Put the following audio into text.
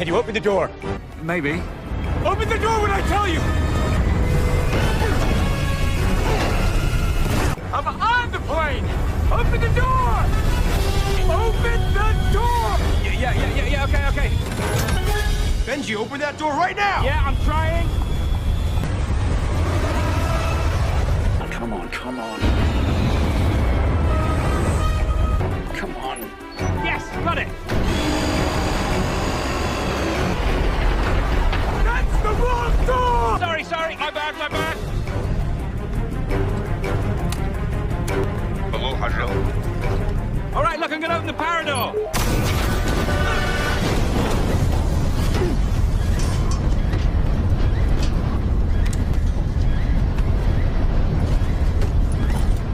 Can you open the door? Maybe. Open the door when I tell you! I'm on the plane! Open the door! Open the door! Yeah, okay. Benji, open that door right now! Yeah, I'm trying. Come on. Come on. Yes, got it. That's the wrong door! Sorry. My bad. Hello, Hajel. All right, look, I'm gonna open the power door.